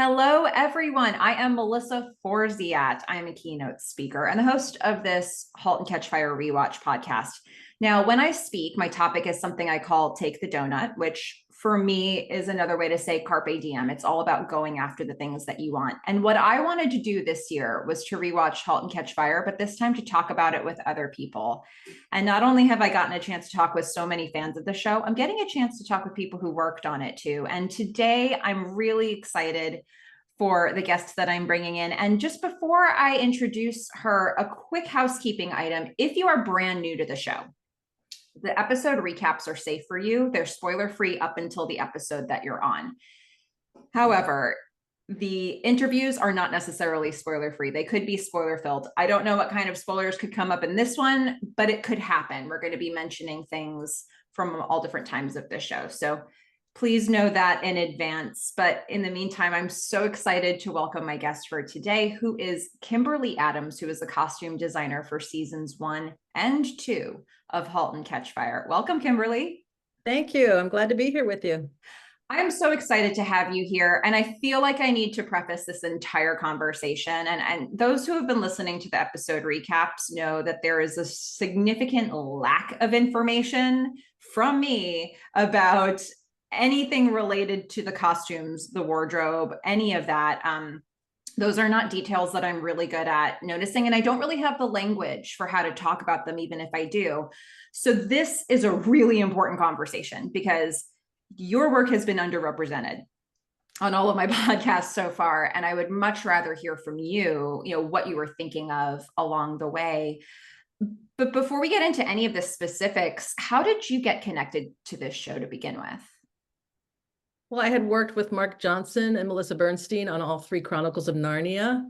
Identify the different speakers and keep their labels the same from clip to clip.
Speaker 1: Hello, everyone. I am Melissa Forziat. I am a keynote speaker and the host of this Halt and Catch Fire rewatch podcast. Now, when I speak, my topic is something I call Take the Doughnut, which for me is another way to say Carpe Diem. It's all about going after the things that you want. And what I wanted to do this year was to rewatch Halt and Catch Fire, but this time to talk about it with other people. And not only have I gotten a chance to talk with so many fans of the show, I'm getting a chance to talk with people who worked on it too. And today I'm really excited for the guest that I'm bringing in. And just before I introduce her, a quick housekeeping item. If you are brand new to the show, the episode recaps are safe for you. They're spoiler free up until the episode that you're on. However, the interviews are not necessarily spoiler free. They could be spoiler filled. I don't know what kind of spoilers could come up in this one, but it could happen. We're going to be mentioning things from all different times of the show. So please know that in advance. But in the meantime, I'm so excited to welcome my guest for today, who is Kimberly Adams, who is the costume designer for seasons 1 and 2 of Halt and Catch Fire. Welcome, Kimberly.
Speaker 2: Thank you. I'm glad to be here with you.
Speaker 1: I'm so excited to have you here. And I feel like I need to preface this entire conversation. And those who have been listening to the episode recaps know that there is a significant lack of information from me about anything related to the costumes, the wardrobe, any of that. Those are not details that I'm really good at noticing. And I don't really have the language for how to talk about them, even if I do. So this is a really important conversation because your work has been underrepresented on all of my podcasts so far. And I would much rather hear from you, what you were thinking of along the way. But before we get into any of the specifics, how did you get connected to this show to begin with?
Speaker 2: Well, I had worked with Mark Johnson and Melissa Bernstein on all 3 Chronicles of Narnia.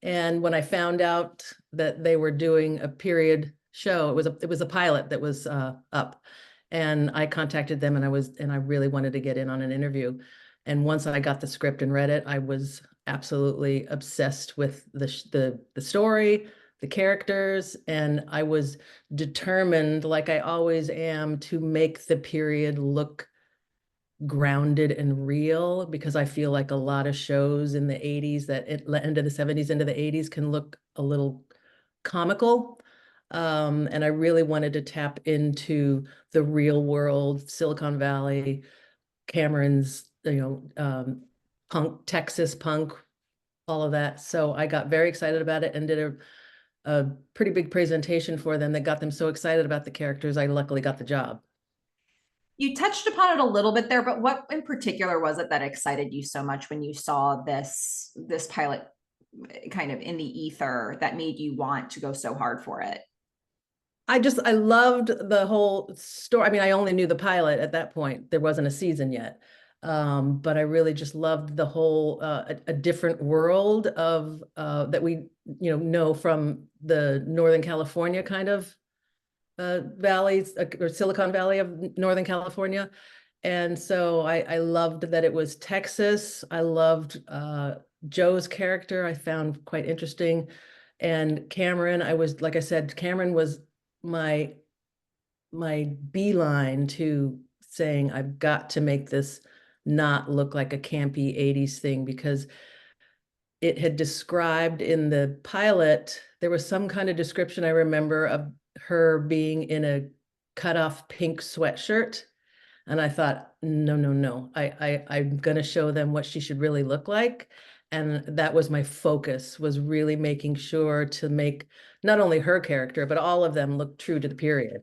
Speaker 2: And when I found out that they were doing a period show, it was a pilot that was up. And I contacted them and I really wanted to get in on an interview. And once I got the script and read it, I was absolutely obsessed with the story, the characters, and I was determined, like I always am, to make the period look grounded and real, because I feel like a lot of shows in the 80s that end of the 70s into the 80s can look a little comical. And I really wanted to tap into the real world, Silicon Valley, Cameron's, punk, Texas punk, all of that. So I got very excited about it and did a pretty big presentation for them that got them so excited about the characters. I luckily got the job.
Speaker 1: You touched upon it a little bit there, but what in particular was it that excited you so much when you saw this pilot kind of in the ether that made you want to go so hard for it?
Speaker 2: I loved the whole story. I mean, I only knew the pilot at that point. There wasn't a season yet. But I really just loved the whole, a different world of that we, know from the Northern California kind of valleys, or Silicon Valley of Northern California. And so I loved that it was Texas. I loved Joe's character. I found quite interesting. And Cameron, like I said, Cameron was my beeline to saying, I've got to make this not look like a campy 80s thing, because it had described in the pilot, there was some kind of description I remember of her being in a cut-off pink sweatshirt. And I thought, no, I'm going to show them what she should really look like. And that was my focus, was really making sure to make not only her character, but all of them look true to the period.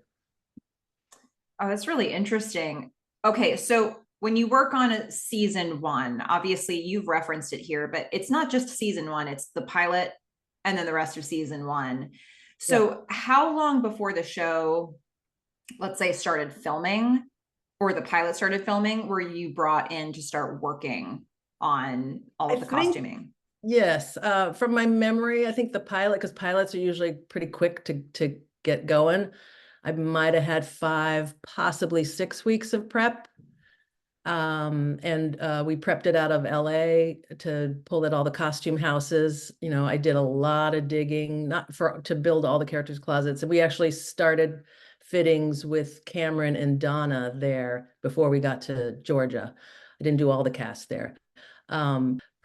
Speaker 1: Oh, that's really interesting. Okay, so when you work on a season 1, obviously you've referenced it here, but it's not just season 1, it's the pilot and then the rest of season 1. So how long before the show, let's say, started filming, or the pilot started filming, were you brought in to start working on all of the costuming?
Speaker 2: Yes, from my memory, I think the pilot, because pilots are usually pretty quick to get going, I might have had 5, possibly 6 weeks of prep. And we prepped it out of LA to pull at all the costume houses. I did a lot of digging, to build all the characters' closets. And we actually started fittings with Cameron and Donna there before we got to Georgia. I didn't do all the cast there.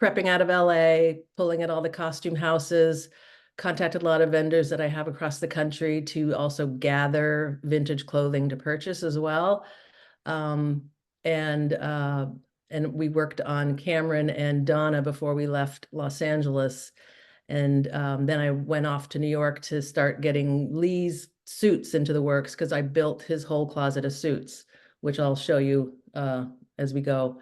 Speaker 2: prepping out of LA, pulling at all the costume houses, contacted a lot of vendors that I have across the country to also gather vintage clothing to purchase as well. Um, and we worked on Cameron and Donna before we left Los Angeles. And then I went off to New York to start getting Lee's suits into the works because I built his whole closet of suits, which I'll show you as we go,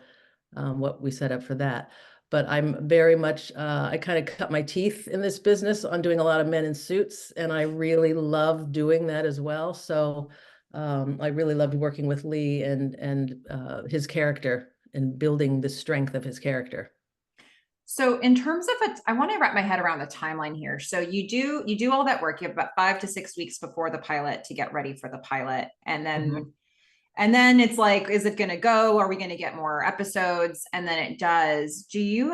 Speaker 2: what we set up for that. But I'm very much, I kind of cut my teeth in this business on doing a lot of men in suits, and I really love doing that as well. So I really loved working with Lee and his character and building the strength of his character.
Speaker 1: So in terms of it, I want to wrap my head around the timeline here. So you do all that work. You have about 5 to 6 weeks before the pilot to get ready for the pilot. And then it's like, is it going to go? Are we going to get more episodes? And then it does. Do you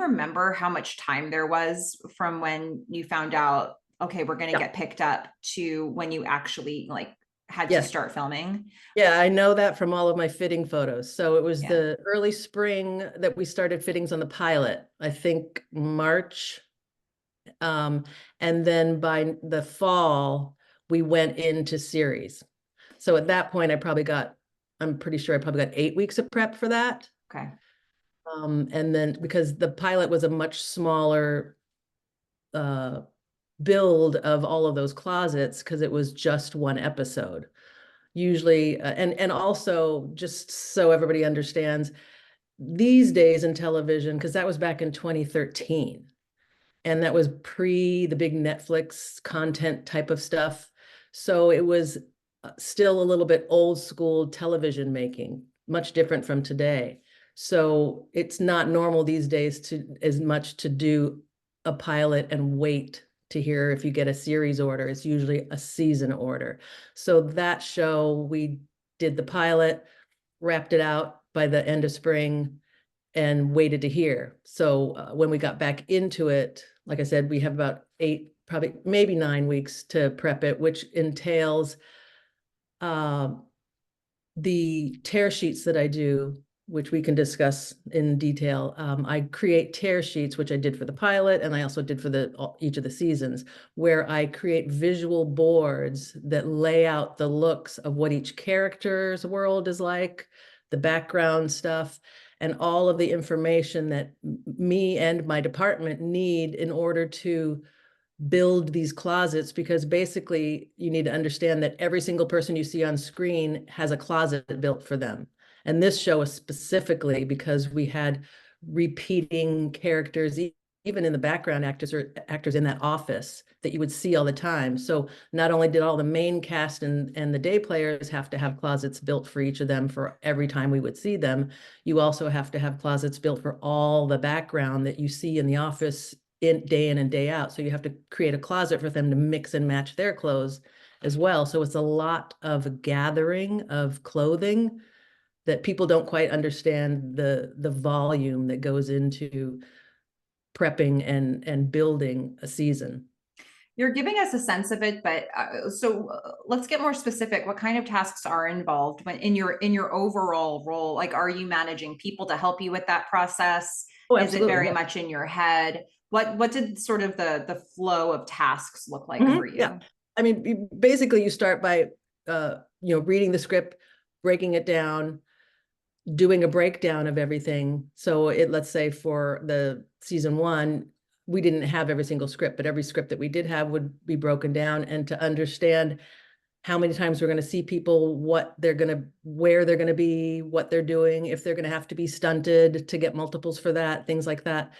Speaker 1: remember how much time there was from when you found out, okay, we're going to get picked up to when you actually like had to start filming?
Speaker 2: Yeah, I know that from all of my fitting photos. So it was the early spring that we started fittings on the pilot, I think March. And then by the fall, we went into series. So at that point, I'm pretty sure I probably got 8 weeks of prep for that.
Speaker 1: Okay.
Speaker 2: And then because the pilot was a much smaller build of all of those closets, because it was just one episode. Usually, and also just so everybody understands, these days in television, because that was back in 2013, and that was pre the big Netflix content type of stuff. So it was still a little bit old school television making, much different from today. So it's not normal these days to as much to do a pilot and wait to hear if you get a series order. It's usually a season order. So that show, we did the pilot, wrapped it out by the end of spring, and waited to hear. So when we got back into it, like I said, we have about 8, probably maybe 9 weeks to prep it, which entails the tear sheets that I do, which we can discuss in detail. I create tear sheets, which I did for the pilot, and I also did for each of the seasons, where I create visual boards that lay out the looks of what each character's world is like, the background stuff, and all of the information that me and my department need in order to build these closets, because basically you need to understand that every single person you see on screen has a closet built for them. And this show is specifically because we had repeating characters, even in the background actors or actors in that office that you would see all the time. So not only did all the main cast and the day players have to have closets built for each of them for every time we would see them, you also have to have closets built for all the background that you see in the office in and day out. So you have to create a closet for them to mix and match their clothes as well. So it's a lot of gathering of clothing that people don't quite understand the volume that goes into prepping and building a season.
Speaker 1: You're giving us a sense of it, but let's get more specific. What kind of tasks are involved when in your overall role? Like, are you managing people to help you with that process?
Speaker 2: Oh,
Speaker 1: is it very
Speaker 2: yeah.
Speaker 1: much in your head? What did sort of the flow of tasks look like for you?
Speaker 2: Yeah, I mean, basically you start by reading the script, breaking it down, doing a breakdown of everything. So let's say for the season 1, we didn't have every single script, but every script that we did have would be broken down, and to understand how many times we're going to see people, where they're going to be, what they're doing, if they're going to have to be stunted to get multiples for that, things like that.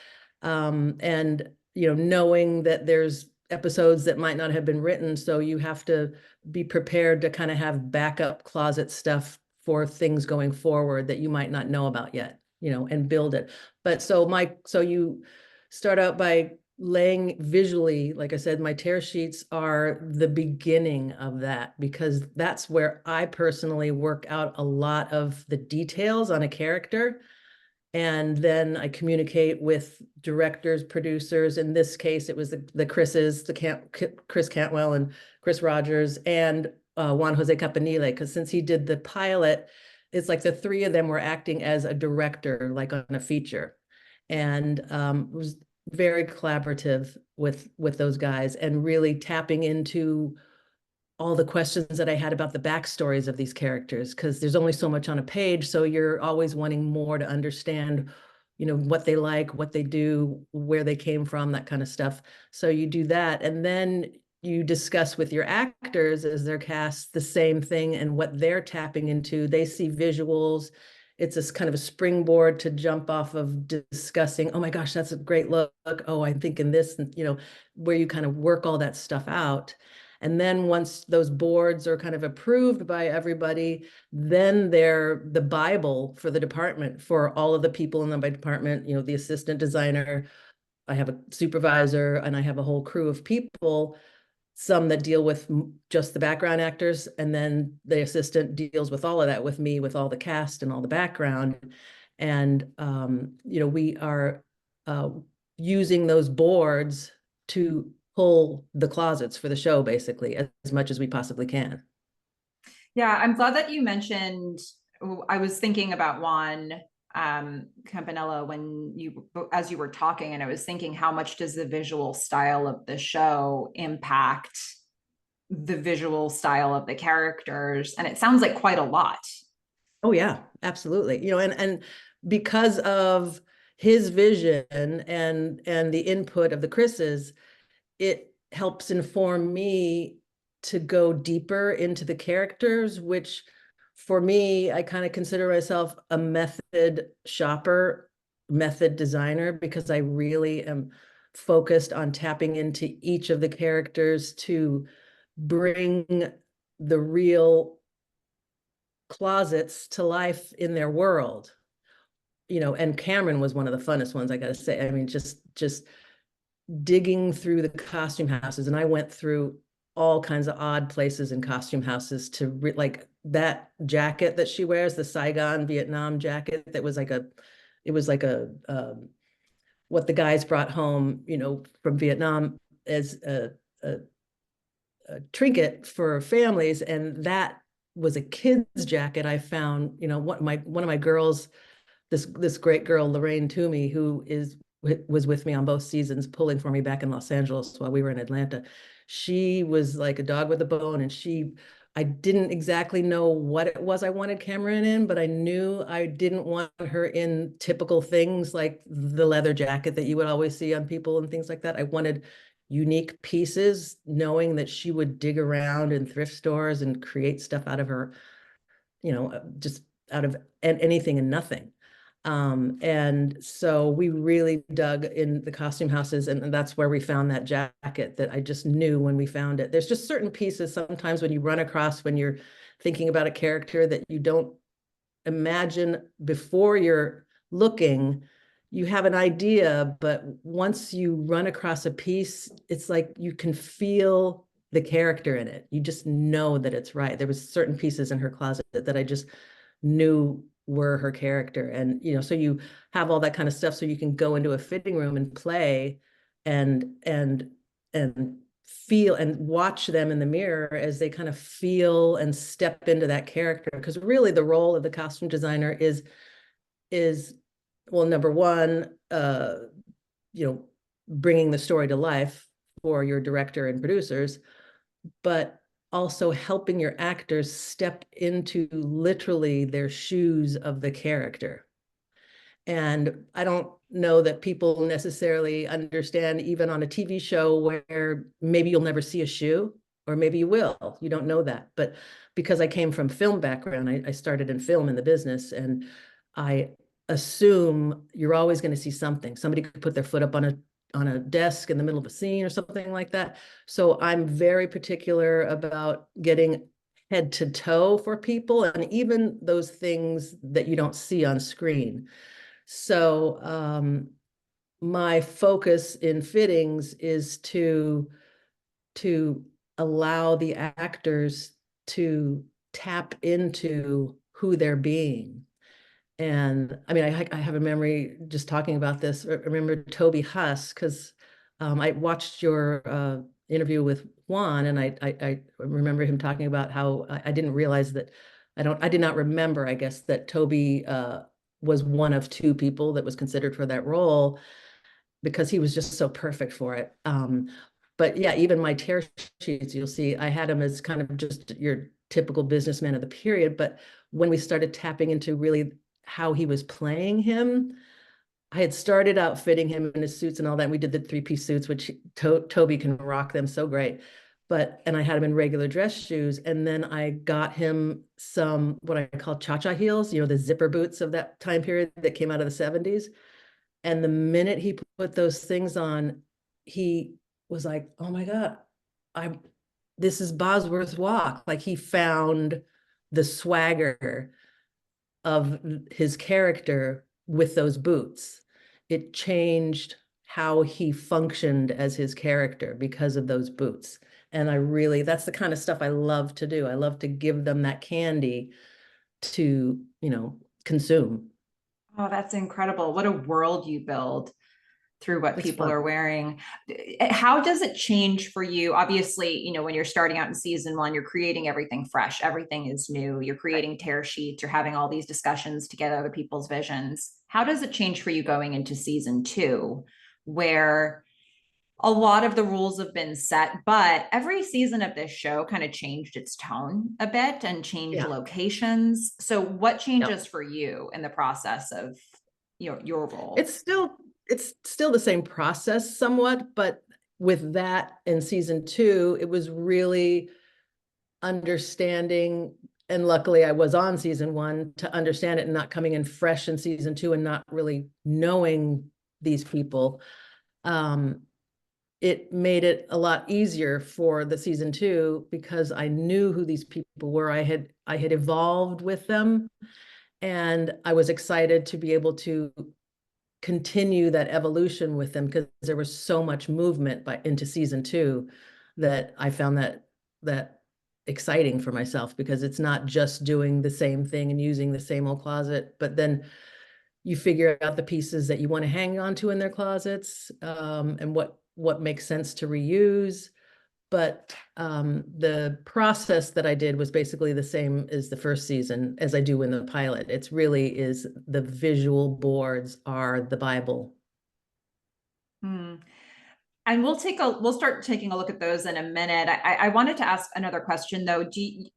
Speaker 2: And knowing that there's episodes that might not have been written, so you have to be prepared to kind of have backup closet stuff for things going forward that you might not know about yet, and build it. But so you start out by laying visually, like I said, my tear sheets are the beginning of that, because that's where I personally work out a lot of the details on a character. And then I communicate with directors, producers. In this case, it was Chris Cantwell and Chris Rogers and Juan Jose Campanile, because since he did the pilot, it's like the 3 of them were acting as a director, like on a feature. and was very collaborative with those guys, and really tapping into all the questions that I had about the backstories of these characters, because there's only so much on a page, so you're always wanting more to understand, what they like, what they do, where they came from, that kind of stuff. So you do that, and then you discuss with your actors as they're cast the same thing and what they're tapping into. They see visuals. It's this kind of a springboard to jump off of discussing, oh my gosh, that's a great look. Oh, I'm thinking this, and where you kind of work all that stuff out. And then once those boards are kind of approved by everybody, then they're the Bible for the department, for all of the people in the department, the assistant designer. I have a supervisor, and I have a whole crew of people, some that deal with just the background actors, and then the assistant deals with all of that with me, with all the cast and all the background. And we are using those boards to pull the closets for the show, basically, as much as we possibly can.
Speaker 1: Yeah, I'm glad that you mentioned. I was thinking about Juan Campanella as you were talking, and I was thinking, how much does the visual style of the show impact the visual style of the characters? And it sounds like quite a lot.
Speaker 2: Oh yeah, absolutely. And because of his vision and the input of the Chris's, it helps inform me to go deeper into the characters, which for me, I kind of consider myself a method shopper, method designer, because I really am focused on tapping into each of the characters to bring the real closets to life in their world. And Cameron was one of the funnest ones, I gotta say. I mean, just digging through the costume houses, and I went through all kinds of odd places in costume houses to like that jacket that she wears, the Saigon Vietnam jacket, that was like what the guys brought home, from Vietnam as a trinket for families. And that was a kid's jacket I found, one of my girls, this great girl, Lorraine Toomey, who was with me on both seasons, pulling for me back in Los Angeles while we were in Atlanta. She was like a dog with a bone, and I didn't exactly know what it was I wanted Cameron in, but I knew I didn't want her in typical things like the leather jacket that you would always see on people and things like that. I wanted unique pieces, knowing that she would dig around in thrift stores and create stuff out of her, just out of anything and nothing. And so we really dug in the costume houses, and that's where we found that jacket that I just knew when we found it. There's just certain pieces sometimes when you run across, when you're thinking about a character, that you don't imagine before you're looking. You have an idea, but once you run across a piece, it's like you can feel the character in it. You just know that it's right. There was certain pieces in her closet that I just knew were her character. And so you have all that kind of stuff, so you can go into a fitting room and play and feel and watch them in the mirror as they kind of feel and step into that character. Because really the role of the costume designer is well, number one, bringing the story to life for your director and producers, but also helping your actors step into literally their shoes of the character. And I don't know that people necessarily understand, even on a TV show where maybe you'll never see a shoe, or maybe you will, you don't know that. But because I came from film background, I started in film in the business, and I assume you're always going to see something. Somebody could put their foot up on a desk in the middle of a scene or something like that. So I'm very particular about getting head to toe for people, and even those things that you don't see on screen. So my focus in fittings is to allow the actors to tap into who they're being. And I mean, I have a memory just talking about this. I remember Toby Huss, because I watched your interview with Juan, and I remember him talking about how I didn't realize that I did not remember, I guess, that Toby was one of two people that was considered for that role because he was just so perfect for it. But yeah, even my tear sheets, you'll see, I had him as kind of just your typical businessman of the period. But when we started tapping into really how he was playing him, I had started out fitting him in his suits and all that. And we did the three-piece suits, which Toby can rock them so great. And I had him in regular dress shoes. And then I got him some, what I call cha-cha heels, the zipper boots of that time period that came out of the 70s. And the minute he put those things on, he was like, oh my God, this is Bosworth Walk. Like he found the swagger of his character with those boots. It changed how he functioned as his character because of those boots. And that's the kind of stuff I love to do. I love to give them that candy to, consume.
Speaker 1: Oh, that's incredible. What a world you build through what
Speaker 2: It's
Speaker 1: people
Speaker 2: fun.
Speaker 1: are wearing. How does it change for you? Obviously, when you're starting out in season one, you're creating everything fresh, everything is new. You're creating tear sheets, you're having all these discussions to get other people's visions. How does it change for you going into season two, where a lot of the rules have been set, but every season of this show kind of changed its tone a bit and changed
Speaker 2: Yeah.
Speaker 1: locations. So what
Speaker 2: Yep.
Speaker 1: changes for you in the process of your role?
Speaker 2: It's still the same process somewhat, but with that in season two, it was really understanding, and luckily I was on season one to understand it and not coming in fresh in season two and not really knowing these people. It made it a lot easier for the season two because I knew who these people were. I had evolved with them, and I was excited to be able to continue that evolution with them because there was so much movement into season two that I found that exciting for myself, because it's not just doing the same thing and using the same old closet, but then you figure out the pieces that you want to hang on to in their closets, and what makes sense to reuse. But the process that I did was basically the same as the first season as I do in the pilot. It's really is the visual boards are the Bible.
Speaker 1: Hmm. And we'll start taking a look at those in a minute. I wanted to ask another question though.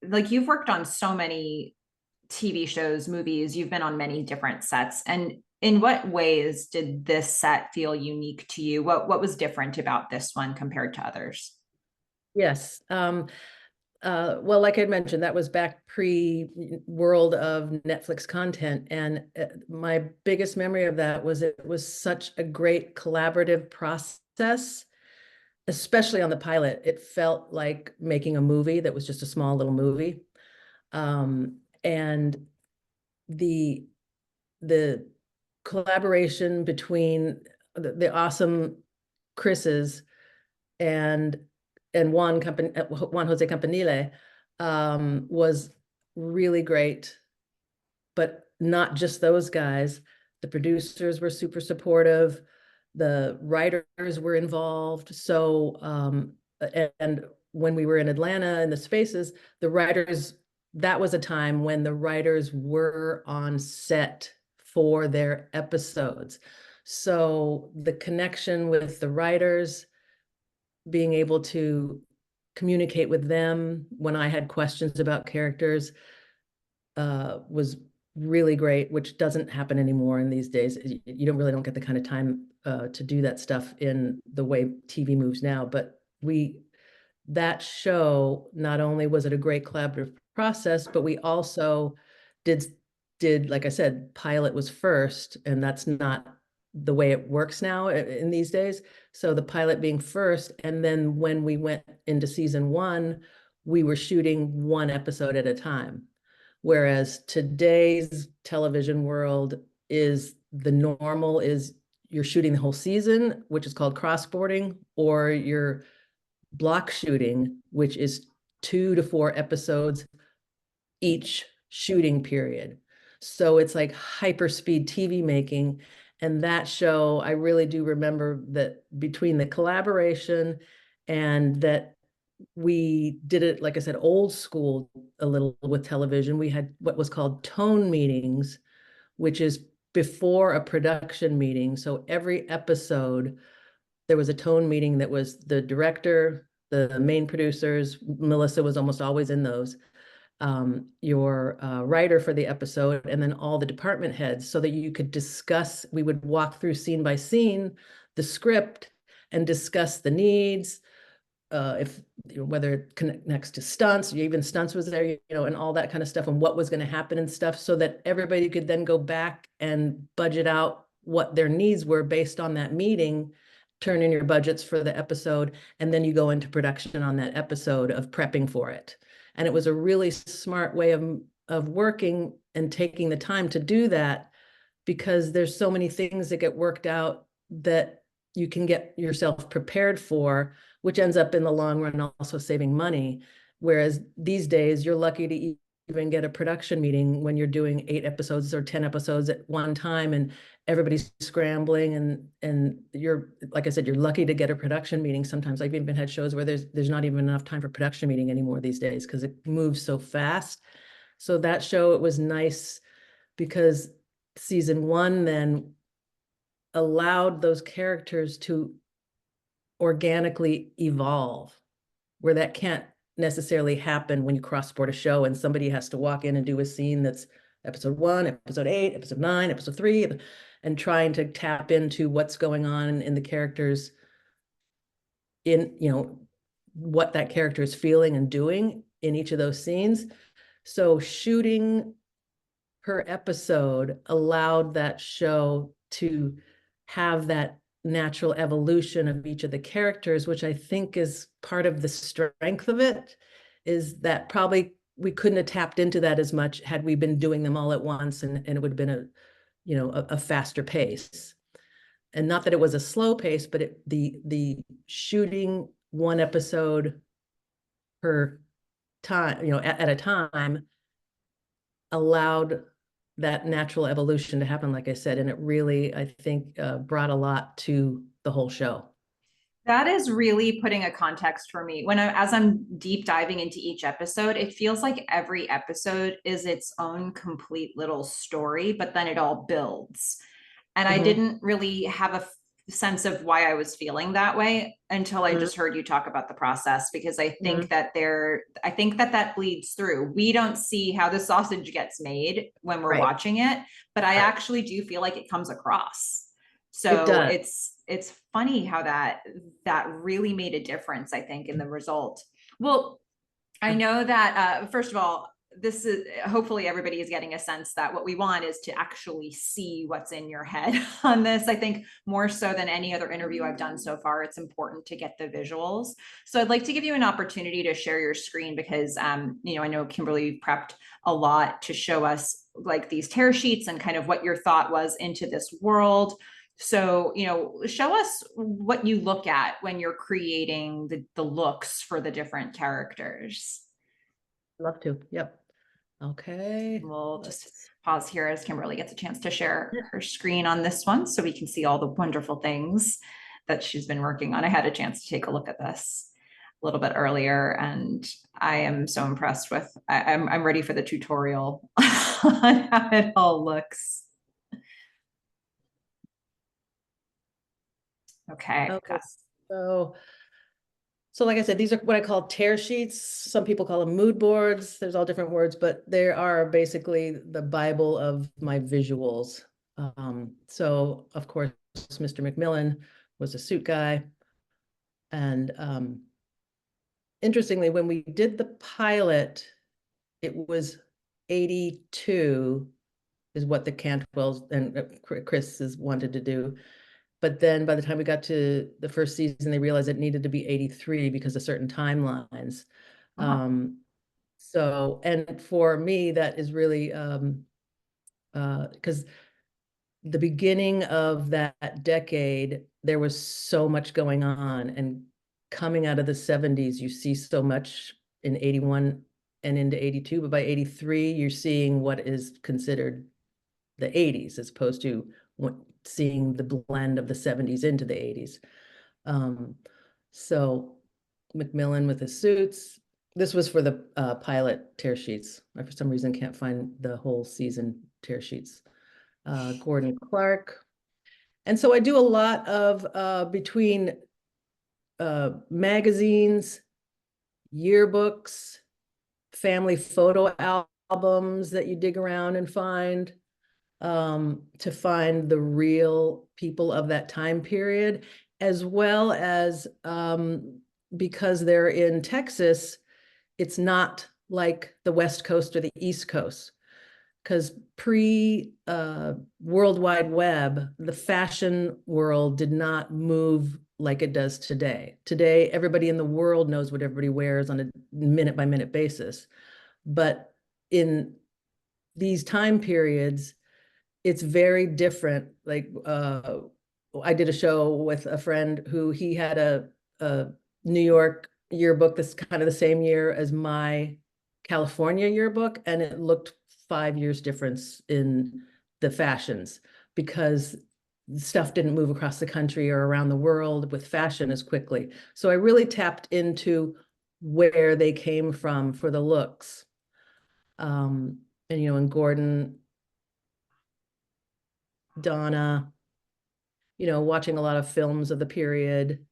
Speaker 1: Like you've worked on so many TV shows, movies, you've been on many different sets. And in what ways did this set feel unique to you? What was different about this one compared to others?
Speaker 2: Yes. Well, like I mentioned, that was back pre-world of Netflix content. And my biggest memory of that was it was such a great collaborative process, especially on the pilot. It felt like making a movie that was just a small little movie. And the the collaboration between the awesome Chris's and Juan Jose Campanile was really great. But not just those guys. The producers were super supportive. The writers were involved. So, and when we were in Atlanta in the spaces, the writers, that was a time when the writers were on set for their episodes. So the connection with the writers, being able to communicate with them when I had questions about characters, was really great, which doesn't happen anymore in these days. You don't get the kind of time to do that stuff in the way TV moves now. But that show, not only was it a great collaborative process, but we also did, like I said, pilot was first, and that's not the way it works now in these days. So the pilot being first, and then when we went into season one, we were shooting one episode at a time. Whereas today's television world is the normal is you're shooting the whole season, which is called crossboarding, or you're block shooting, which is 2 to 4 episodes each shooting period. So it's like hyperspeed TV making. And that show, I really do remember that between the collaboration and that we did it, like I said, old school a little with television. We had what was called tone meetings, which is before a production meeting. So every episode, there was a tone meeting that was the director, the main producers, Melissa was almost always in those, your writer for the episode, and then all the department heads, so that you could discuss, we would walk through scene by scene, the script, and discuss the needs, if whether it connects to stunts, even stunts was there, and all that kind of stuff, and what was going to happen and stuff, so that everybody could then go back and budget out what their needs were based on that meeting, turn in your budgets for the episode, and then you go into production on that episode of prepping for it. And it was a really smart way of working and taking the time to do that, because there's so many things that get worked out that you can get yourself prepared for, which ends up in the long run also saving money. Whereas these days, you're lucky to even get a production meeting when you're doing 8 episodes or 10 episodes at one time, and everybody's scrambling, and you're, like I said, you're lucky to get a production meeting. Sometimes I've even had shows where there's not even enough time for production meeting anymore these days, because it moves so fast. So that show, it was nice because season 1 then allowed those characters to organically evolve, where that can't necessarily happen when you cross-board a show and somebody has to walk in and do a scene that's episode 1, episode 8, episode 9, episode 3, and trying to tap into what's going on in the characters, in, what that character is feeling and doing in each of those scenes. So shooting per episode allowed that show to have that natural evolution of each of the characters, which I think is part of the strength of it, is that probably we couldn't have tapped into that as much had we been doing them all at once, and it would have been a faster pace. And not that it was a slow pace, but the shooting one episode per time, at a time, allowed that natural evolution to happen, like I said, and it really, I think, brought a lot to the whole show.
Speaker 1: That is really putting a context for me. As I'm deep diving into each episode, it feels like every episode is its own complete little story, but then it all builds. And I didn't really have a sense of why I was feeling that way until I just heard you talk about the process, because I think that bleeds through. We don't see how the sausage gets made when we're watching it, but I actually do feel like it comes across. So it's funny how that really made a difference, I think, in the result. Well, I know that first of all, this is, hopefully everybody is getting a sense that what we want is to actually see what's in your head on this. I think more so than any other interview I've done so far, it's important to get the visuals. So I'd like to give you an opportunity to share your screen, because I know Kimberly prepped a lot to show us like these tear sheets and kind of what your thought was into this world. So, show us what you look at when you're creating the looks for the different characters.
Speaker 2: Love to. Yep. Okay.
Speaker 1: We'll just pause here as Kimberly gets a chance to share her screen on this one so we can see all the wonderful things that she's been working on. I had a chance to take a look at this a little bit earlier, and I am so impressed with, I'm ready for the tutorial on how it all looks. Okay.
Speaker 2: So like I said, these are what I call tear sheets. Some people call them mood boards. There's all different words, but they are basically the Bible of my visuals. So of course, Mr. McMillan was a suit guy. And interestingly, when we did the pilot, it was 82 is what the Cantwells and Chris has wanted to do. But then by the time we got to the first season, they realized it needed to be 83 because of certain timelines. So, and for me, that is really, because the beginning of that decade, there was so much going on, and coming out of the 70s, you see so much in 81 and into 82, but by 83, you're seeing what is considered the 80s, as opposed to seeing the blend of the 70s into the 80s. So McMillan with his suits. This was for the pilot tear sheets. I, for some reason, can't find the whole season tear sheets. Gordon Clark. And so I do a lot of between magazines, yearbooks, family photo albums that you dig around and find, to find the real people of that time period, as well as because they're in Texas, it's not like the West Coast or the East Coast. Because World Wide Web, the fashion world did not move like it does today. Today, everybody in the world knows what everybody wears on a minute by minute basis. But in these time periods, it's very different. Like I did a show with a friend who he had a New York yearbook that's kind of the same year as my California yearbook, and it looked 5 years difference in the fashions because stuff didn't move across the country or around the world with fashion as quickly. So I really tapped into where they came from for the looks. And and Gordon, Donna, watching a lot of films of the period,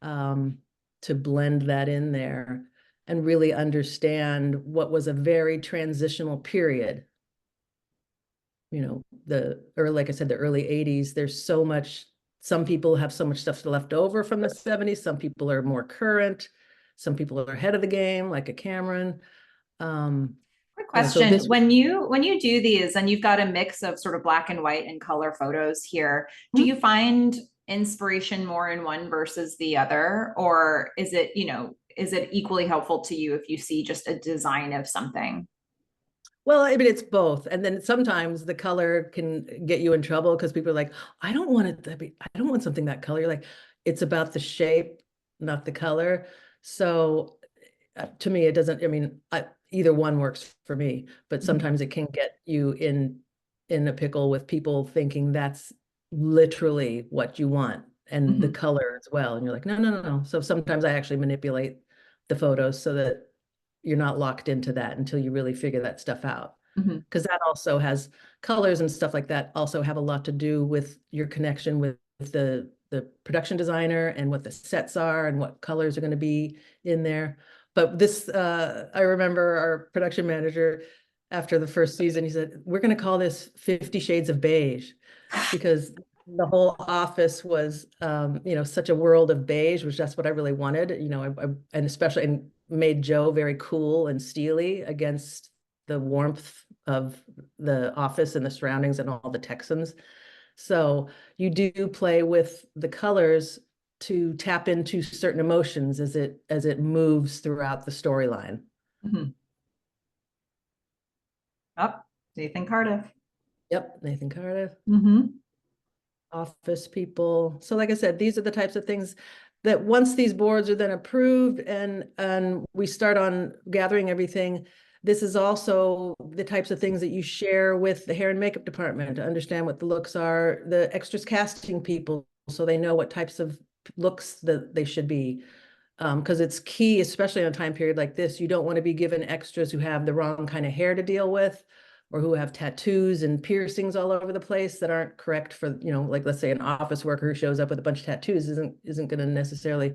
Speaker 2: to blend that in there and really understand what was a very transitional period. Like I said, the early 80s, there's so much, some people have so much stuff left over from the 70s. Some people are more current. Some people are ahead of the game, like a Cameron.
Speaker 1: Quick
Speaker 2: So
Speaker 1: question.
Speaker 2: this,
Speaker 1: When you do these and you've got a mix of sort of black and white and color photos here, do you find inspiration more in one versus the other? Or is it equally helpful to you if you see just a design of something?
Speaker 2: well, I mean, it's both. And then sometimes the color can get you in trouble because people are like, I don't want it to be, I don't want something that color. You're like, it's about the shape, not the color. So to me, it doesn't, I mean, either one works for me, but sometimes it can get you in a pickle with people thinking that's literally what you want and the color as well. And you're like, no, no, no, no. So sometimes I actually manipulate the photos so that you're not locked into that until you really figure that stuff out. Because that also has colors and stuff like that also have a lot to do with your connection with the production designer and what the sets are and what colors are going to be in there. But this, I remember our production manager after the first season, he said, we're going to call this 50 Shades of Beige because the whole office was, such a world of beige, which that's what I really wanted, and especially and made Joe very cool and steely against the warmth of the office and the surroundings and all the Texans. So you do play with the colors to tap into certain emotions as it moves throughout the storyline.
Speaker 1: Oh, Nathan Cardiff.
Speaker 2: Yep, Nathan Cardiff.
Speaker 1: Mm-hmm.
Speaker 2: Office people. So like I said, these are the types of things that once these boards are then approved and we start on gathering everything, this is also the types of things that you share with the hair and makeup department to understand what the looks are, the extras casting people, so they know what types of looks that they should be. Because it's key, especially in a time period like this, you don't want to be given extras who have the wrong kind of hair to deal with, or who have tattoos and piercings all over the place that aren't correct for, like let's say an office worker who shows up with a bunch of tattoos isn't going to necessarily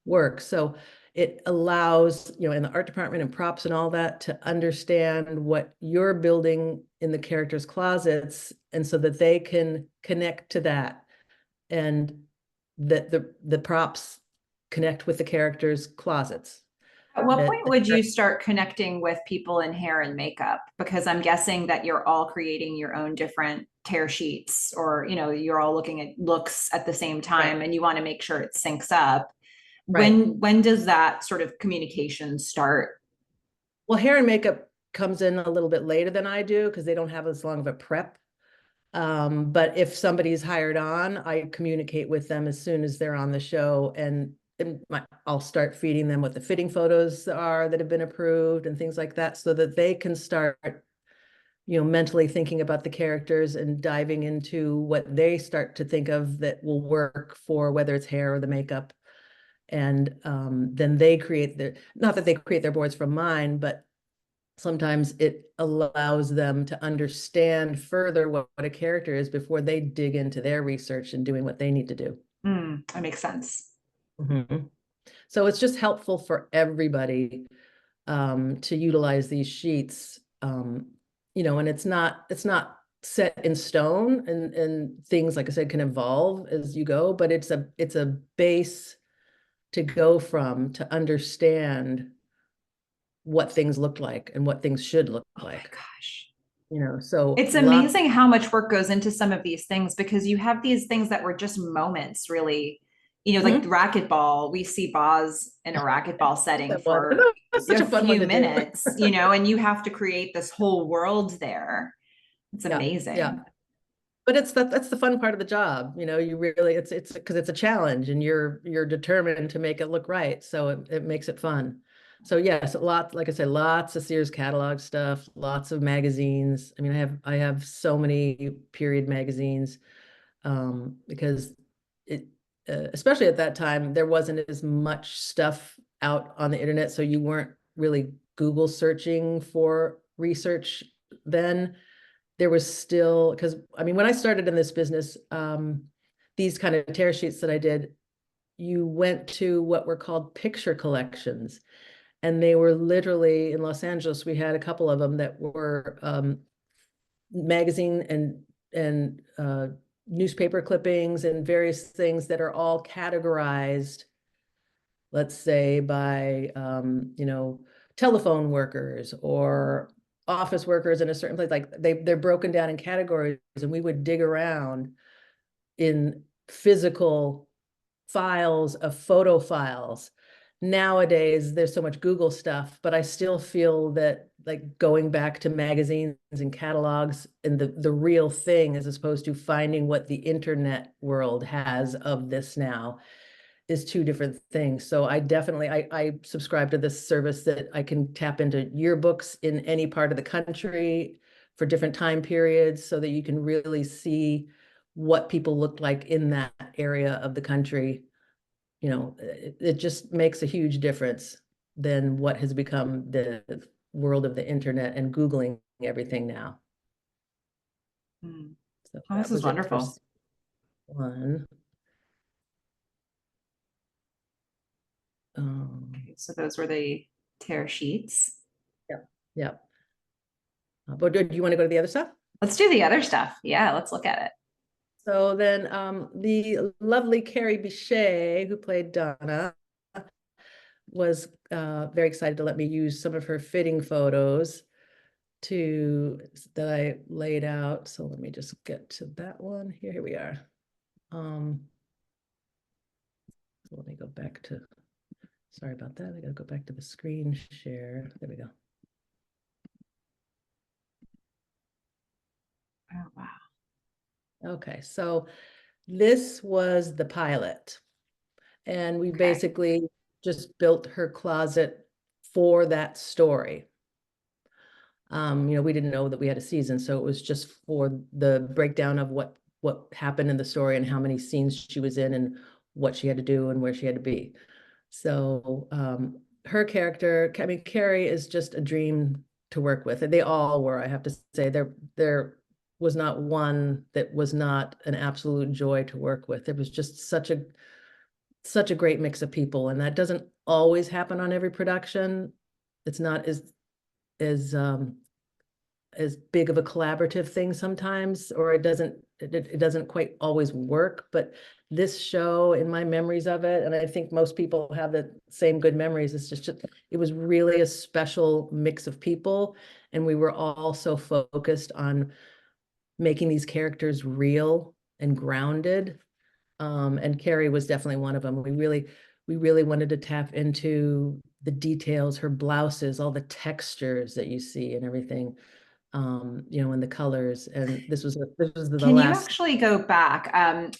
Speaker 2: work. So it allows, in the art department and props and all that to understand what you're building in the characters' closets, and so that they can connect to that, and that the props connect with the characters' closets.
Speaker 1: At what point would you start connecting with people in hair and makeup? Because I'm guessing that you're all creating your own different tear sheets, or you're all looking at looks at the same time,
Speaker 2: right,
Speaker 1: and you want to make sure it syncs up.
Speaker 2: right.
Speaker 1: When does that sort of communication start?
Speaker 2: Well, hair and makeup comes in a little bit later than I do because they don't have as long of a prep. But if somebody's hired on, I communicate with them as soon as they're on the show, and I'll start feeding them what the fitting photos are that have been approved and things like that, so that they can start, mentally thinking about the characters and diving into what they start to think of that will work for whether it's hair or the makeup. And then they create not that they create their boards from mine, but sometimes it allows them to understand further what a character is before they dig into their research and doing what they need to do.
Speaker 1: That makes sense.
Speaker 2: So it's just helpful for everybody to utilize these sheets, you know, and it's not set in stone, and things, like I said, can evolve as you go, but it's a base to go from to understand what things look like and what things should look
Speaker 1: Oh my
Speaker 2: like.
Speaker 1: gosh.
Speaker 2: You know, so
Speaker 1: It's amazing how much work goes into some of these things, because you have these things that were just moments, really. Like racquetball, we see Boz in a racquetball setting for
Speaker 2: That's such
Speaker 1: a
Speaker 2: a fun one
Speaker 1: few
Speaker 2: to do.
Speaker 1: minutes, and you have to create this whole world there. It's amazing.
Speaker 2: Yeah. But that's the fun part of the job. You really, it's because it's a challenge, and you're determined to make it look right. So it makes it fun. So yes, like I said, lots of Sears catalog stuff, lots of magazines. I mean, I have so many period magazines, because it, especially at that time, there wasn't as much stuff out on the internet, so you weren't really Google searching for research then. There was still, because I mean, when I started in this business, these kind of tear sheets that I did, you went to what were called picture collections. And they were literally in Los Angeles. We had a couple of them that were magazine and newspaper clippings and various things that are all categorized, let's say, by telephone workers or office workers in a certain place. Like they're broken down in categories, and we would dig around in physical files of photo files. Nowadays, there's so much Google stuff, but I still feel that, like, going back to magazines and catalogs and the real thing, as opposed to finding what the internet world has of this now, is two different things. So I subscribe to this service that I can tap into yearbooks in any part of the country for different time periods, so that you can really see what people looked like in that area of the country. It just makes a huge difference than what has become the world of the internet and Googling everything now. So
Speaker 1: Oh, this
Speaker 2: that
Speaker 1: is
Speaker 2: was it for
Speaker 1: wonderful.
Speaker 2: one.
Speaker 1: Okay, so those were the tear sheets.
Speaker 2: Yeah. But do you want to go to the other stuff?
Speaker 1: Let's do the other stuff. Yeah, let's look at it.
Speaker 2: So then the lovely Carrie Bichet, who played Donna, was very excited to let me use some of her fitting photos that I laid out. So let me just get to that one. Here we are. Let me go back to, sorry about that. I gotta go back to the screen share. There we go.
Speaker 1: Oh, wow.
Speaker 2: Okay, so this was the pilot, and we basically just built her closet for that story. We didn't know that we had a season, so it was just for the breakdown of what happened in the story and how many scenes she was in and what she had to do and where she had to be. So her character, I mean, Carrie is just a dream to work with. And they all were, I have to say. There was not one that was not an absolute joy to work with. It was just such a great mix of people, and that doesn't always happen on every production. It's not as big of a collaborative thing sometimes, or it doesn't quite always work. But this show, in my memories of it, and I think most people have the same good memories, it was really a special mix of people, and we were all so focused on making these characters real and grounded. And Carrie was definitely one of them. We really wanted to tap into the details, her blouses, all the textures that you see and everything, and the colors. And this was the
Speaker 1: Can you
Speaker 2: last.
Speaker 1: actually go back?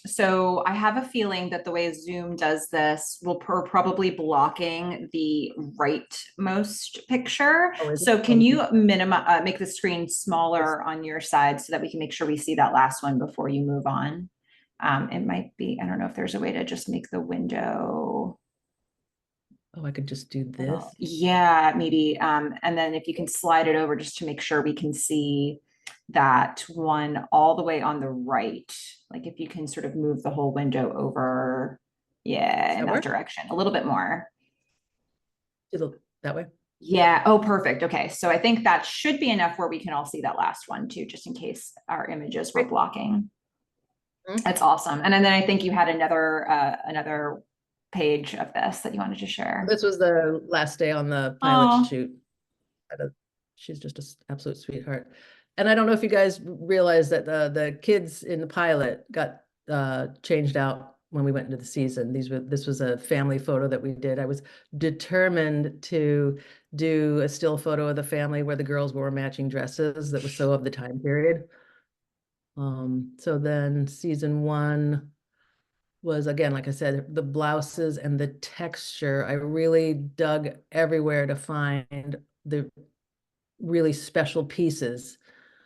Speaker 1: So I have a feeling that the way Zoom does this will probably blocking the rightmost picture.
Speaker 2: Oh, is it?
Speaker 1: So can you make the screen smaller on your side so that we can make sure we see that last one before you move on? It might be, I don't know if there's a way to just make the window
Speaker 2: Oh, I could just do this.
Speaker 1: Yeah, maybe. And then if you can slide it over just to make sure we can see that one all the way on the right. Like if you can sort of move the whole window over, yeah,
Speaker 2: Does
Speaker 1: in
Speaker 2: that
Speaker 1: that
Speaker 2: work?
Speaker 1: direction, a little bit more.
Speaker 2: It'll that way.
Speaker 1: Yeah. Oh, perfect. Okay. So I think that should be enough where we can all see that last one too, just in case our images were
Speaker 2: Great.
Speaker 1: blocking.
Speaker 2: Mhm.
Speaker 1: That's awesome. And then I think you had another page of this that you wanted to share.
Speaker 2: This was the last day on the pilot
Speaker 1: Oh,
Speaker 2: shoot. She's just an absolute sweetheart. And I don't know if you guys realize that the kids in the pilot got changed out when we went into the season. This was a family photo that we did. I was determined to do a still photo of the family where the girls wore matching dresses that was so of the time period. So then season 1 was, again, like I said, the blouses and the texture. I really dug everywhere to find the really special pieces,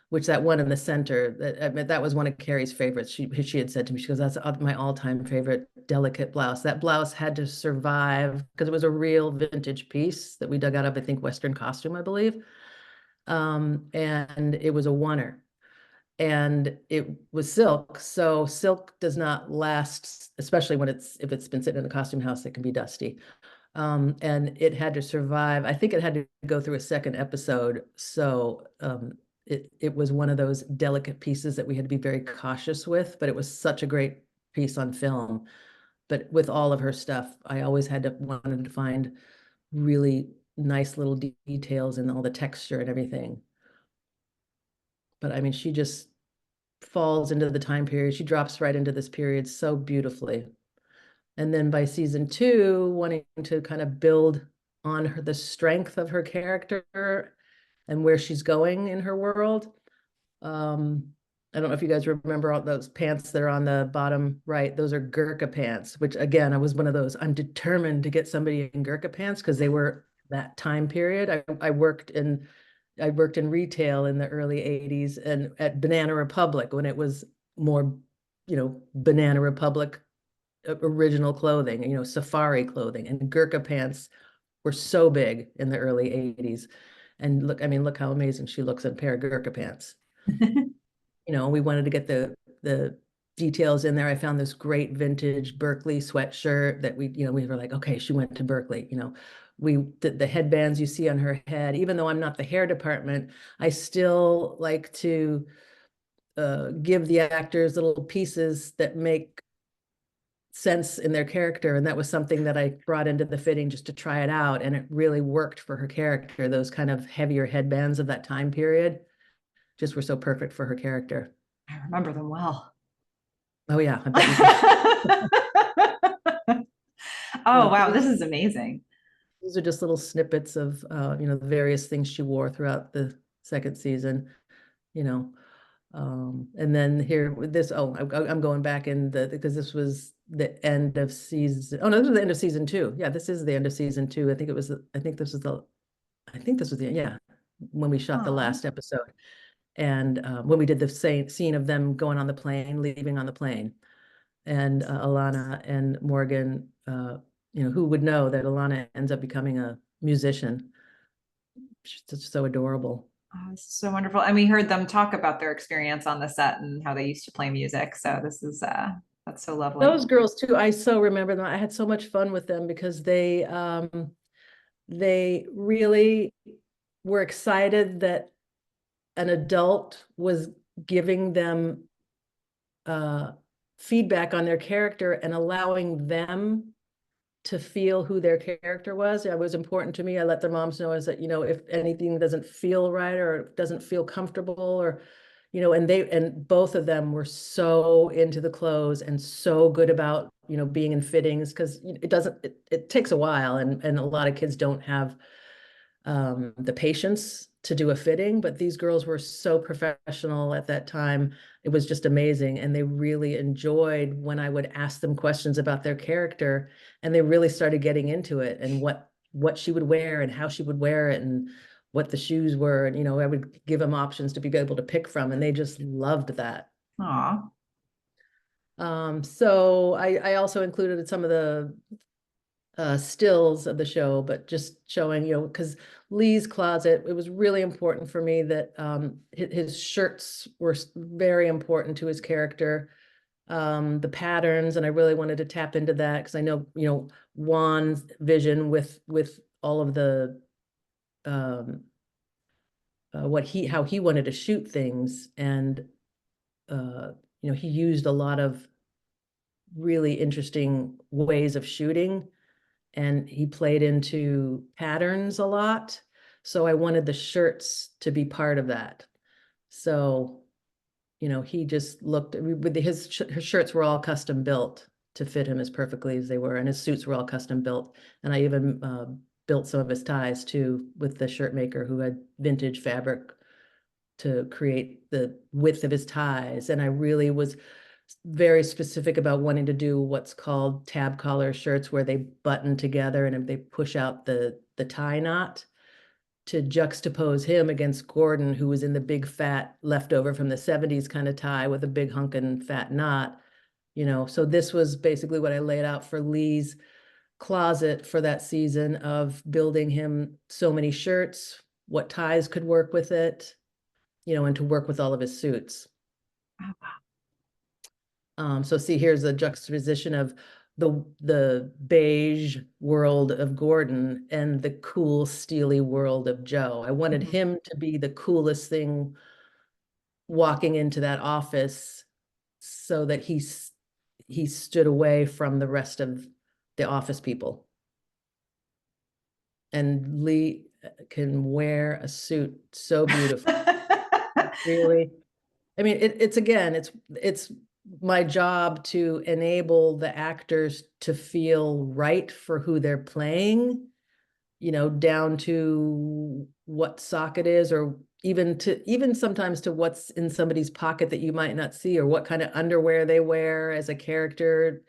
Speaker 2: which that one in the center, that I mean, that was one of Carrie's favorites. She had said to me, she goes, that's my all-time favorite delicate blouse. That blouse had to survive because it was a real vintage piece that we dug out of, I think, Western Costume, I believe. And it was a oneer. And it was silk. So silk does not last, especially when if it's been sitting in a costume house, it can be dusty. And it had to survive. I think it had to go through a second episode. So it was one of those delicate pieces that we had to be very cautious with, but it was such a great piece on film. But with all of her stuff, I always wanted to find really nice little details and all the texture and everything. But I mean, she just falls into the time period. She drops right into this period so beautifully. And then by season 2, wanting to kind of build on the strength of her character and where she's going in her world. I don't know if you guys remember all those pants that are on the bottom right. Those are Gurkha pants, which again, I was one of those. I'm determined to get somebody in Gurkha pants because they were that time period. I worked in retail in the early 80s and at Banana Republic when it was more, Banana Republic original clothing, safari clothing, and Gurkha pants were so big in the early 80s. And look how amazing she looks in a pair of Gurkha pants. We wanted to get the details in there. I found this great vintage Berkeley sweatshirt that we were like, okay, she went to Berkeley. The headbands you see on her head, even though I'm not the hair department, I still like to give the actors little pieces that make sense in their character. And that was something that I brought into the fitting just to try it out. And it really worked for her character. Those kind of heavier headbands of that time period just were so perfect for her character.
Speaker 1: I remember them well.
Speaker 2: Oh yeah, I bet you can.
Speaker 1: Oh, wow, this is amazing.
Speaker 2: These are just little snippets of the various things she wore throughout the second season, you know. And then here with this, I'm going back because this was the end of season. Oh no, this was the end of season 2. Yeah, this is the end of season 2. I think this was yeah, when we shot the
Speaker 1: Aw.
Speaker 2: last episode. And when we did the same scene of them going on the plane, leaving on the plane. And Alana and Morgan, who would know that Alana ends up becoming a musician. She's just so adorable.
Speaker 1: Oh, this is so wonderful. And we heard them talk about their experience on the set and how they used to play music. So this is that's so lovely.
Speaker 2: Those girls too, I so remember them. I had so much fun with them because they really were excited that an adult was giving them feedback on their character and allowing them to feel who their character was. It was important to me. I let their moms know is that, if anything doesn't feel right or doesn't feel comfortable or, and both of them were so into the clothes and so good about, being in fittings because it takes a while and a lot of kids don't have the patience to do a fitting, but these girls were so professional at that time. It was just amazing. And they really enjoyed when I would ask them questions about their character, and they really started getting into it and what she would wear and how she would wear it and what the shoes were. And, I would give them options to be able to pick from, and they just loved that.
Speaker 1: Aw.
Speaker 2: So I also included some of the stills of the show, but just showing, because Lee's closet, it was really important for me that his shirts were very important to his character. The patterns, and I really wanted to tap into that because I know, Juan's vision with all of the how he wanted to shoot things, and he used a lot of really interesting ways of shooting, and he played into patterns a lot. So I wanted the shirts to be part of that. So, he just looked with his shirts were all custom built to fit him as perfectly as they were, and his suits were all custom built. And I even built some of his ties too with the shirt maker who had vintage fabric to create the width of his ties. And I really was very specific about wanting to do what's called tab collar shirts, where they button together and they push out the tie knot, to juxtapose him against Gordon, who was in the big fat leftover from the 70s kind of tie with a big hunkin' fat knot. So this was basically what I laid out for Lee's closet for that season, of building him so many shirts, what ties could work with it, and to work with all of his suits. So see, here's a juxtaposition of the beige world of Gordon and the cool, steely world of Joe. I wanted him to be the coolest thing walking into that office, so that he stood away from the rest of the office people. And Lee can wear a suit so beautiful. Really. I mean, it's my job to enable the actors to feel right for who they're playing, down to what sock it is, or even sometimes to what's in somebody's pocket that you might not see, or what kind of underwear they wear as a character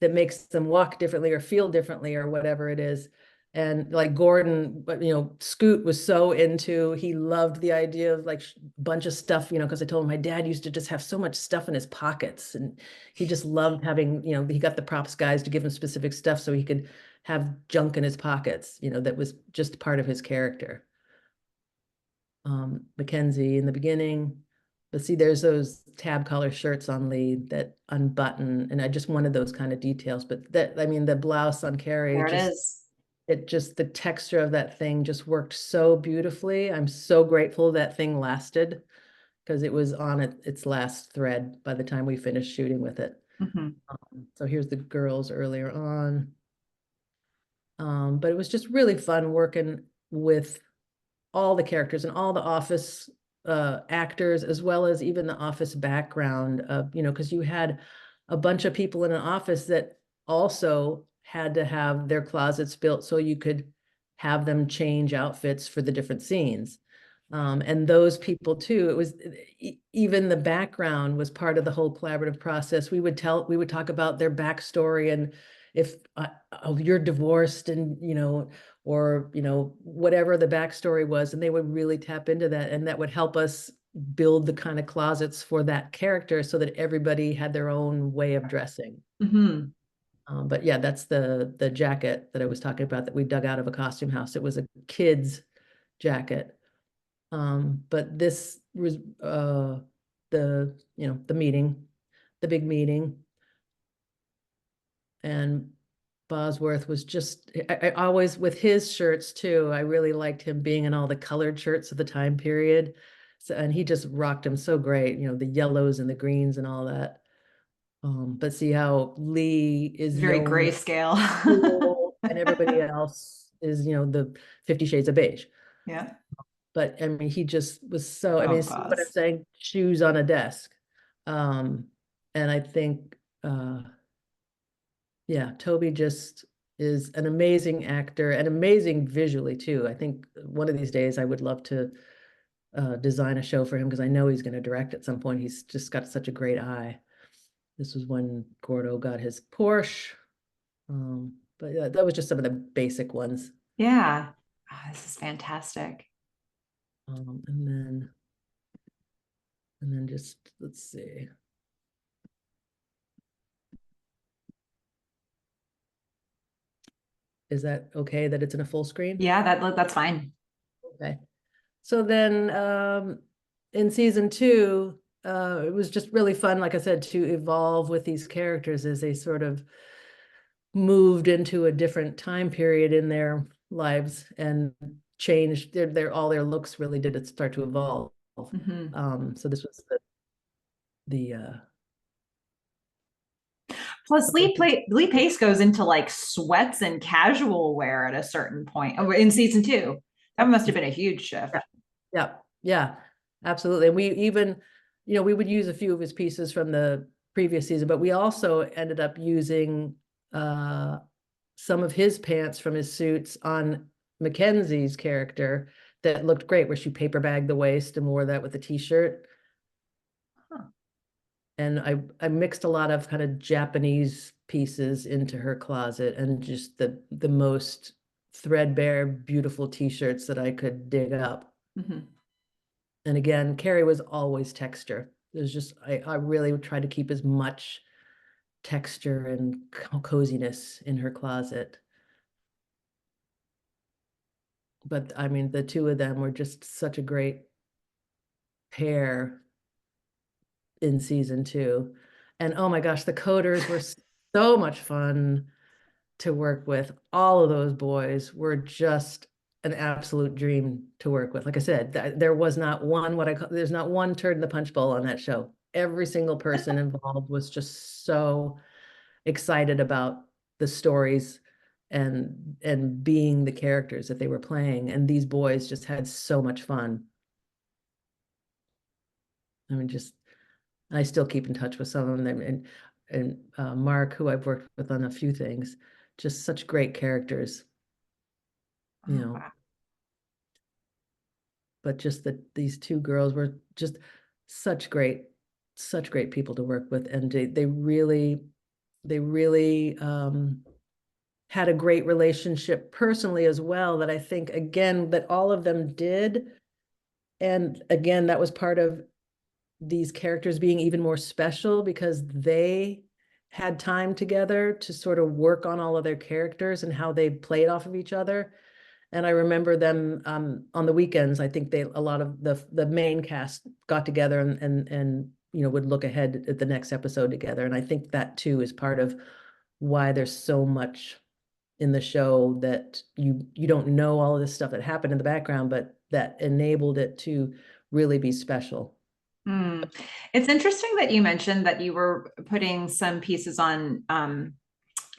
Speaker 2: that makes them walk differently or feel differently or whatever it is. And like Gordon, but Scoot was so into, he loved the idea of like a bunch of stuff, because I told him my dad used to just have so much stuff in his pockets, and he just loved having, he got the props guys to give him specific stuff so he could have junk in his pockets, that was just part of his character. Mackenzie in the beginning, but see, there's those tab collar shirts on Lee that unbutton, and I just wanted those kind of details. But I mean, the blouse on Carrie,
Speaker 1: There it is.
Speaker 2: The texture of that thing just worked so beautifully. I'm so grateful that thing lasted, because it was on its last thread by the time we finished shooting with it. So here's the girls earlier on. But it was just really fun working with all the characters and all the office actors, as well as even the office background of, because you had a bunch of people in an office that also had to have their closets built so you could have them change outfits for the different scenes. And those people too, it was even the background was part of the whole collaborative process. We would talk about their backstory, and if oh, you're divorced, and or whatever the backstory was, and they would really tap into that, and that would help us build the kind of closets for that character so that everybody had their own way of dressing. But yeah, that's the jacket that I was talking about that we dug out of a costume house. It was a kid's jacket. But this was the meeting, the big meeting. And Bosworth was just, I always, with his shirts too, I really liked him being in all the colored shirts of the time period. So, and he just rocked them so great, the yellows and the greens and all that. But see how Lee is
Speaker 1: Very
Speaker 2: known
Speaker 1: grayscale.
Speaker 2: cool, and everybody else is, the 50 Shades of Beige.
Speaker 1: Yeah.
Speaker 2: But I mean, he just was so, I
Speaker 1: Oh,
Speaker 2: mean, see what I'm saying, shoes on a desk. And I think, yeah, Toby just is an amazing actor and amazing visually too. I think one of these days I would love to design a show for him, because I know he's going to direct at some point. He's just got such a great eye. This was when Gordo got his Porsche. But yeah, that was just some of the basic ones.
Speaker 1: Yeah. Oh, this is fantastic.
Speaker 2: And then just, let's see. Is that okay that it's in a full screen?
Speaker 1: Yeah, that's fine.
Speaker 2: Okay. So then in season 2, it was just really fun, like I said, to evolve with these characters as they sort of moved into a different time period in their lives and changed their all their looks really did start to evolve. So this was the
Speaker 1: Plus, Lee Pace goes into like sweats and casual wear at a certain point in season 2. That must have been a huge shift.
Speaker 2: Yeah, yeah, absolutely. And we even, we would use a few of his pieces from the previous season, but we also ended up using some of his pants from his suits on Mackenzie's character that looked great, where she paper bagged the waist and wore that with a t-shirt.
Speaker 1: Huh.
Speaker 2: And I mixed a lot of kind of Japanese pieces into her closet and just the most threadbare, beautiful t-shirts that I could dig up. And again, Carrie was always texture. It was just, I really tried to keep as much texture and coziness in her closet. But I mean, the two of them were just such a great pair in season 2. And oh my gosh, the coders were so much fun to work with. All of those boys were just an absolute dream to work with. Like I said, there was not one, there's not one turd in the punch bowl on that show. Every single person involved was just so excited about the stories and being the characters that they were playing. And these boys just had so much fun. I mean, I still keep in touch with some of them, and Mark, who I've worked with on a few things, just such great characters,
Speaker 1: Wow.
Speaker 2: but just that these two girls were just such great people to work with, and they really had a great relationship personally as well, that I think again that all of them did. And again, that was part of these characters being even more special because they had time together to sort of work on all of their characters and how they played off of each other. And I remember them on the weekends. I think a lot of the main cast got together and would look ahead at the next episode together. And I think that too is part of why there's so much in the show that you don't know all of this stuff that happened in the background, but that enabled it to really be special.
Speaker 1: It's interesting that you mentioned that you were putting some pieces on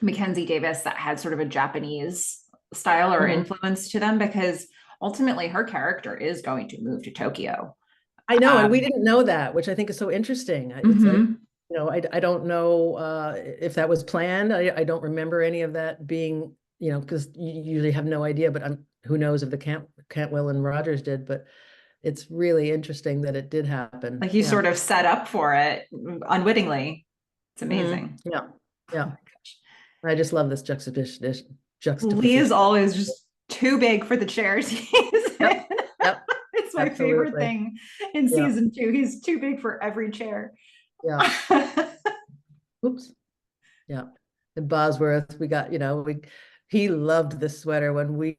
Speaker 1: Mackenzie Davis that had sort of a Japanese style or influence to them, because ultimately her character is going to move to Tokyo.
Speaker 2: I know, and we didn't know that, which I think is so interesting. It's like, I don't know if that was planned. I don't remember any of that being, because you usually have no idea, but who knows if the Cantwell and Rogers did, but it's really interesting that it did happen.
Speaker 1: Like you sort of set up for it unwittingly. It's amazing.
Speaker 2: Yeah. Yeah. I just love this juxtaposition.
Speaker 1: Lee is always just too big for the chairs he's in.
Speaker 2: Yep.
Speaker 1: It's my favorite thing in season 2. He's too big for every chair.
Speaker 2: Yeah. Oops. Yeah. And Bosworth, he loved this sweater. When we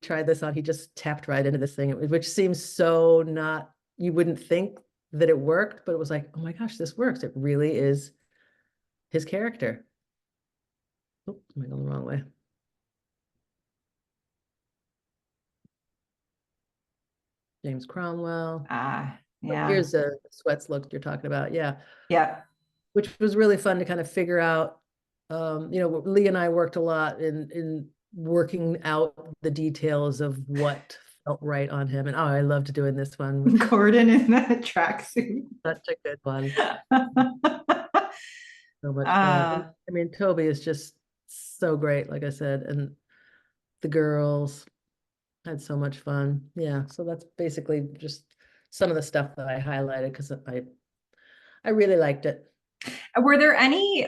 Speaker 2: tried this on, he just tapped right into this thing, which seems so not, you wouldn't think that it worked, but it was like, oh my gosh, this works. It really is his character. Oh, am I going the wrong way? James Cromwell.
Speaker 1: Yeah.
Speaker 2: Here's the sweats look you're talking about. Yeah.
Speaker 1: Yeah.
Speaker 2: Which was really fun to kind of figure out. Lee and I worked a lot in working out the details of what felt right on him. And I loved doing this one.
Speaker 1: Gordon in that tracksuit.
Speaker 2: Such a good one. So much fun. I mean, Toby is just so great, like I said, and the girls had so much fun. Yeah, so that's basically just some of the stuff that I highlighted because I really liked it.
Speaker 1: Were there any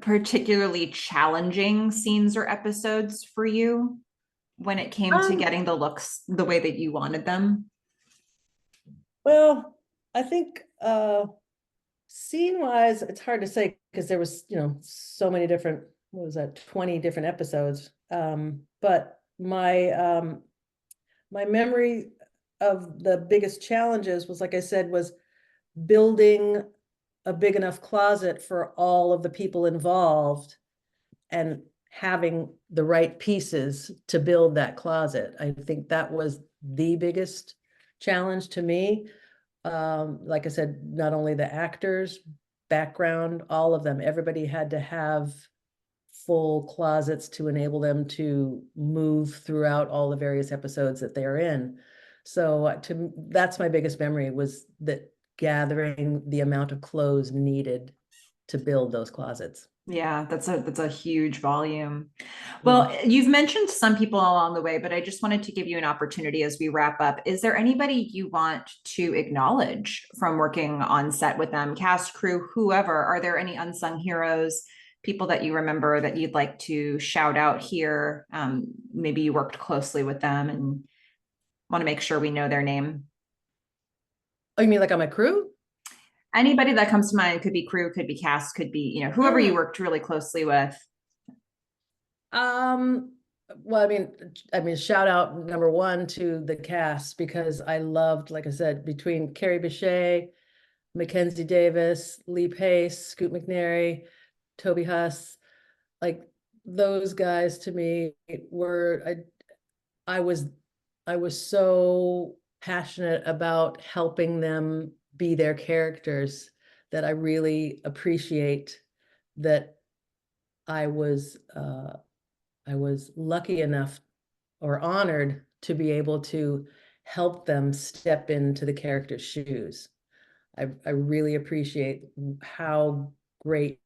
Speaker 1: particularly challenging scenes or episodes for you when it came to getting the looks the way that you wanted them?
Speaker 2: Well, I think scene wise, it's hard to say because there was, so many different, 20 different episodes. But my memory of the biggest challenges was, like I said, was building a big enough closet for all of the people involved and having the right pieces to build that closet. I think that was the biggest challenge to me. Like I said, not only the actors, background, all of them, everybody had to have full closets to enable them to move throughout all the various episodes that they're in. So that's my biggest memory, was that gathering the amount of clothes needed to build those closets.
Speaker 1: Yeah, that's a huge volume. Well, you've mentioned some people along the way, but I just wanted to give you an opportunity as we wrap up. Is there anybody you want to acknowledge from working on set with them, cast, crew, whoever? Are there any unsung heroes, people that you remember that you'd like to shout out here? Maybe you worked closely with them and want to make sure we know their name.
Speaker 2: Oh, you mean like on my crew?
Speaker 1: Anybody that comes to mind, could be crew, could be cast, could be, whoever you worked really closely with.
Speaker 2: Well, I mean, shout out number one to the cast, because I loved, like I said, between Carrie Bechet, Mackenzie Davis, Lee Pace, Scoot McNairy, Toby Huss, like those guys to me were, I was so passionate about helping them be their characters that I really appreciate that I was lucky enough or honored to be able to help them step into the character's shoes. I really appreciate how great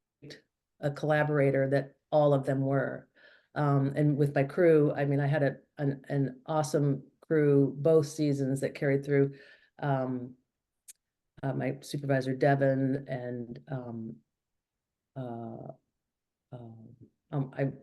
Speaker 2: a collaborator that all of them were. And with my crew, I mean, I had an awesome crew both seasons that carried through. My supervisor Devin and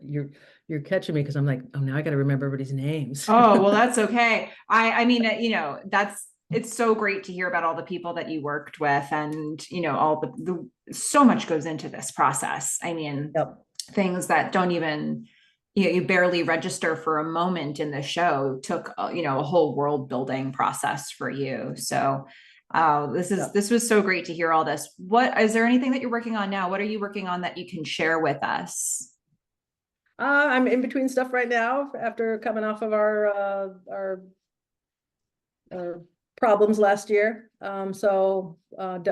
Speaker 2: you're catching me because I'm like, oh, now I got to remember everybody's names.
Speaker 1: Oh, well, that's okay. I mean, it's so great to hear about all the people that you worked with, and, all the so much goes into this process. I mean,
Speaker 2: Yep.
Speaker 1: things that don't even, you barely register for a moment in the show took, a whole world building process for you. So, this was so great to hear all this. What, is there anything that you're working on now? What are you working on that you can share with us?
Speaker 2: I'm in between stuff right now after coming off of our problems last year. So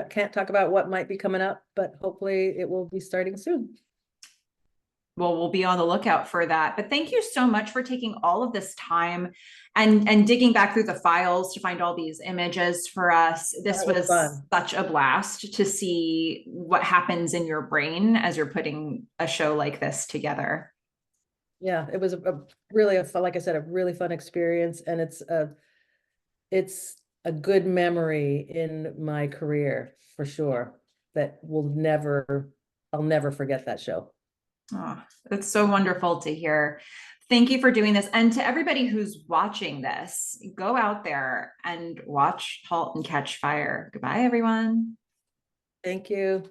Speaker 2: can't talk about what might be coming up, but hopefully it will be starting soon.
Speaker 1: Well, we'll be on the lookout for that. But thank you so much for taking all of this time and digging back through the files to find all these images for us. This was
Speaker 2: fun.
Speaker 1: such a blast to see what happens in your brain as you're putting a show like this together.
Speaker 2: Yeah, it was really like I said, a really fun experience, and it's a good memory in my career for sure that I'll never forget that show.
Speaker 1: Oh, it's so wonderful to hear. Thank you for doing this. And to everybody who's watching this, go out there and watch Halt and Catch Fire. Goodbye, everyone.
Speaker 2: Thank you.